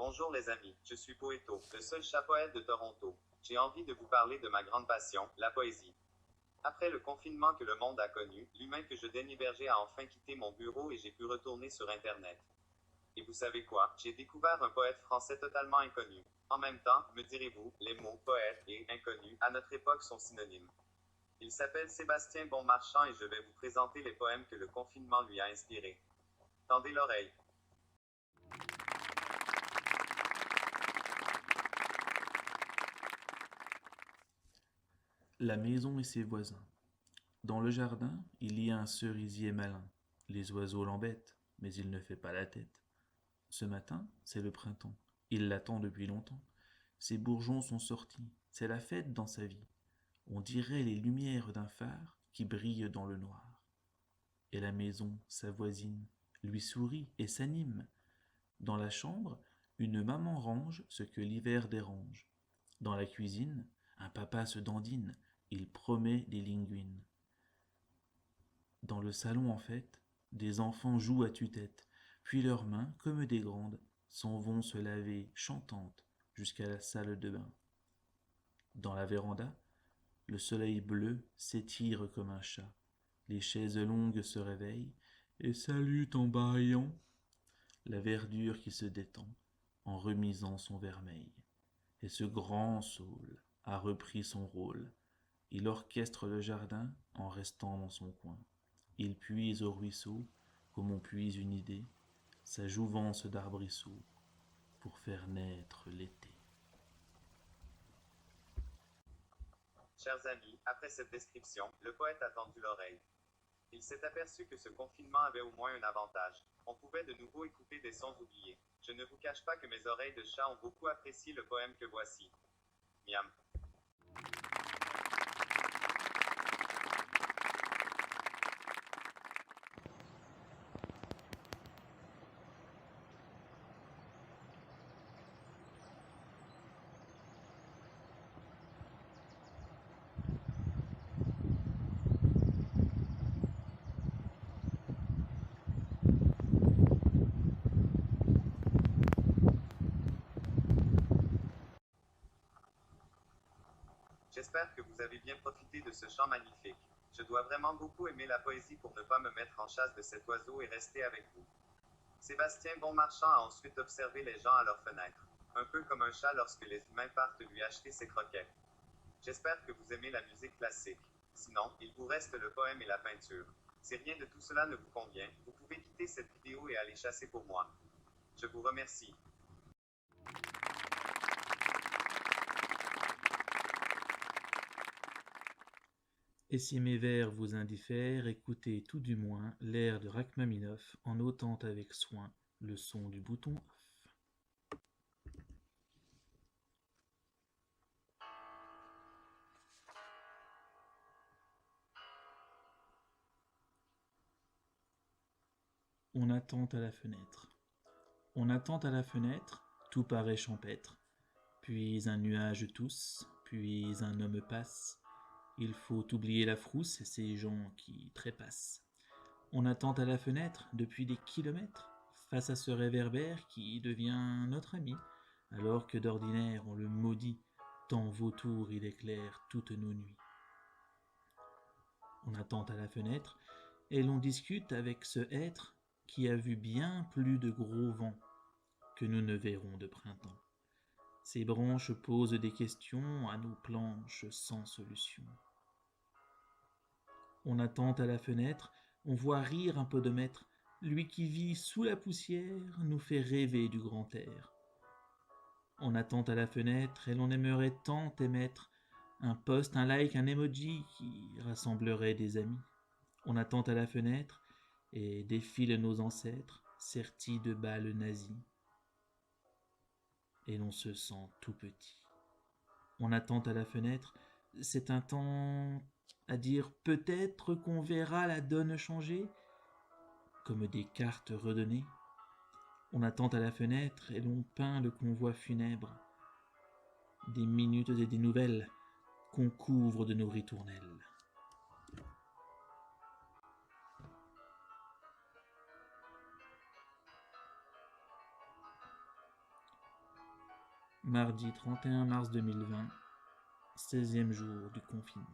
Bonjour les amis, je suis Poéto, le seul chat poète de Toronto. J'ai envie de vous parler de ma grande passion, la poésie. Après le confinement que le monde a connu, l'humain que je daigne héberger a enfin quitté mon bureau et j'ai pu retourner sur Internet. Et vous savez quoi? J'ai découvert un poète français totalement inconnu. En même temps, me direz-vous, les mots poète et inconnu à notre époque sont synonymes. Il s'appelle Sébastien Bonmarchand et je vais vous présenter les poèmes que le confinement lui a inspirés. Tendez l'oreille. La maison et ses voisins. Dans le jardin, il y a un cerisier malin. Les oiseaux l'embêtent, mais il ne fait pas la tête. Ce matin, c'est le printemps. Il l'attend depuis longtemps. Ses bourgeons sont sortis. C'est la fête dans sa vie. On dirait les lumières d'un phare qui brillent dans le noir. Et la maison, sa voisine, lui sourit et s'anime. Dans la chambre, une maman range ce que l'hiver dérange. Dans la cuisine, un papa se dandine. Il promet des linguines. Dans le salon, en fait, des enfants jouent à tue-tête, puis leurs mains, comme des grandes, s'en vont se laver chantantes jusqu'à la salle de bain. Dans la véranda, le soleil bleu s'étire comme un chat. Les chaises longues se réveillent et saluent en bâillant la verdure qui se détend en remisant son vermeil. Et ce grand saule a repris son rôle. Il orchestre le jardin en restant dans son coin. Il puise au ruisseau comme on puise une idée, sa jouvence d'arbrisseau pour faire naître l'été. Chers amis, après cette description, le poète a tendu l'oreille. Il s'est aperçu que ce confinement avait au moins un avantage. On pouvait de nouveau écouter des sons oubliés. Je ne vous cache pas que mes oreilles de chat ont beaucoup apprécié le poème que voici. Miam. J'espère que vous avez bien profité de ce chant magnifique. Je dois vraiment beaucoup aimer la poésie pour ne pas me mettre en chasse de cet oiseau et rester avec vous. Sébastien Bonmarchand a ensuite observé les gens à leurs fenêtres, un peu comme un chat lorsque les humains partent lui acheter ses croquettes. J'espère que vous aimez la musique classique. Sinon, il vous reste le poème et la peinture. Si rien de tout cela ne vous convient, vous pouvez quitter cette vidéo et aller chasser pour moi. Je vous remercie. Et si mes vers vous indiffèrent, écoutez tout du moins l'air de Rachmaninoff en ôtant avec soin le son du bouton off. On attend à la fenêtre. On attend à la fenêtre, tout paraît champêtre. Puis un nuage tousse, puis un homme passe. Il faut oublier la frousse et ces gens qui trépassent. On attend à la fenêtre depuis des kilomètres, face à ce réverbère qui devient notre ami, alors que d'ordinaire on le maudit, tant vautour il éclaire toutes nos nuits. On attend à la fenêtre, et l'on discute avec ce être qui a vu bien plus de gros vents que nous ne verrons de printemps. Ses branches posent des questions à nos planches sans solution. On attend à la fenêtre, on voit rire un podomètre, lui qui vit sous la poussière nous fait rêver du grand air. On attend à la fenêtre et l'on aimerait tant émettre un post, un like, un emoji qui rassemblerait des amis. On attend à la fenêtre et défilent nos ancêtres, sertis de balles nazies. Et l'on se sent tout petit. On attend à la fenêtre, c'est un temps à dire peut-être qu'on verra la donne changer, comme des cartes redonnées. On attend à la fenêtre et l'on peint le convoi funèbre, des minutes et des nouvelles qu'on couvre de nos ritournelles. Mardi 31 mars 2020, 16e jour du confinement.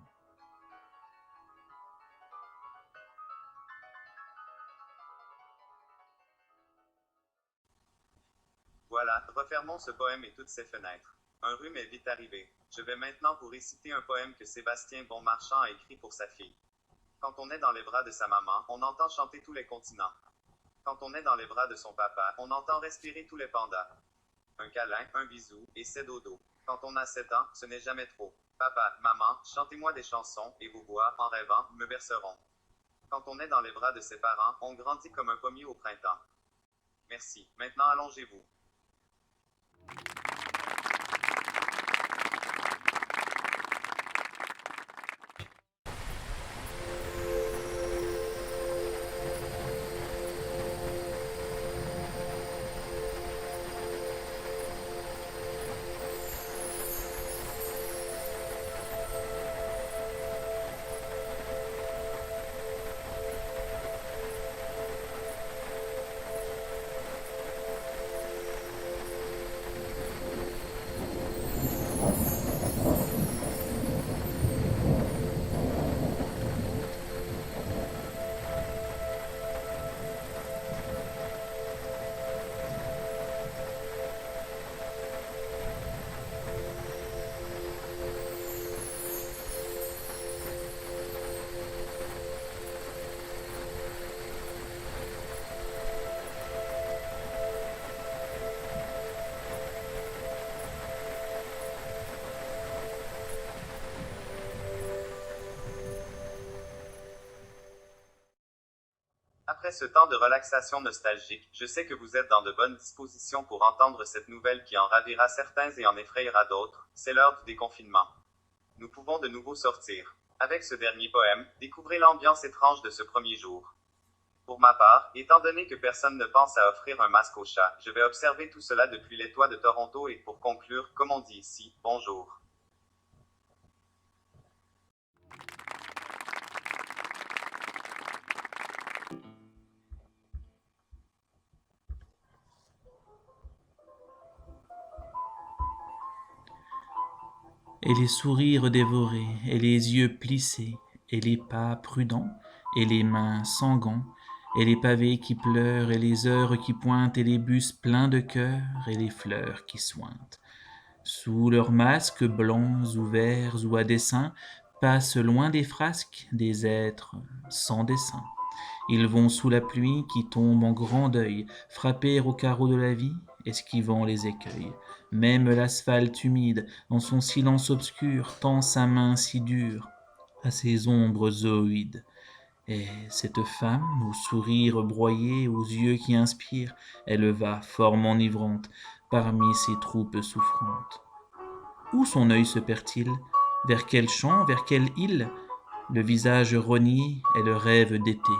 Voilà, refermons ce poème et toutes ses fenêtres. Un rhume est vite arrivé. Je vais maintenant vous réciter un poème que Sébastien Bonmarchand a écrit pour sa fille. Quand on est dans les bras de sa maman, on entend chanter tous les continents. Quand on est dans les bras de son papa, on entend respirer tous les pandas. Un câlin, un bisou, et c'est dodo. Quand on a 7 ans, ce n'est jamais trop. Papa, maman, chantez-moi des chansons, et vos voix, en rêvant, me berceront. Quand on est dans les bras de ses parents, on grandit comme un pommier au printemps. Merci. Maintenant allongez-vous. Après ce temps de relaxation nostalgique, je sais que vous êtes dans de bonnes dispositions pour entendre cette nouvelle qui en ravira certains et en effrayera d'autres. C'est l'heure du déconfinement. Nous pouvons de nouveau sortir. Avec ce dernier poème, découvrez l'ambiance étrange de ce premier jour. Pour ma part, étant donné que personne ne pense à offrir un masque au chat, je vais observer tout cela depuis les toits de Toronto et pour conclure, comme on dit ici, bonjour. Et les sourires dévorés, et les yeux plissés, et les pas prudents, et les mains sans gants, et les pavés qui pleurent, et les heures qui pointent, et les bus pleins de cœur, et les fleurs qui suintent. Sous leurs masques blancs ou verts ou à dessin, passent loin des frasques des êtres sans dessin. Ils vont sous la pluie qui tombe en grand deuil, frapper au carreau de la vie, esquivant les écueils. Même l'asphalte humide, dans son silence obscur, tend sa main si dure à ces ombres zooïdes. Et cette femme, au sourire broyé, aux yeux qui inspirent, elle va, forme enivrante, parmi ces troupes souffrantes. Où son œil se perd-il? Vers quel champ, vers quelle île? Le visage rogné est le rêve d'été.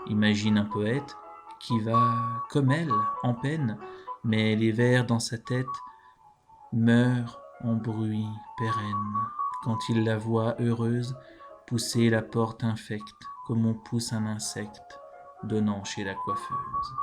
Imagine un poète qui va, comme elle, en peine, mais les vers dans sa tête meurent en bruit pérenne. Quand il la voit heureuse pousser la porte infecte, comme on pousse un insecte, donnant chez la coiffeuse.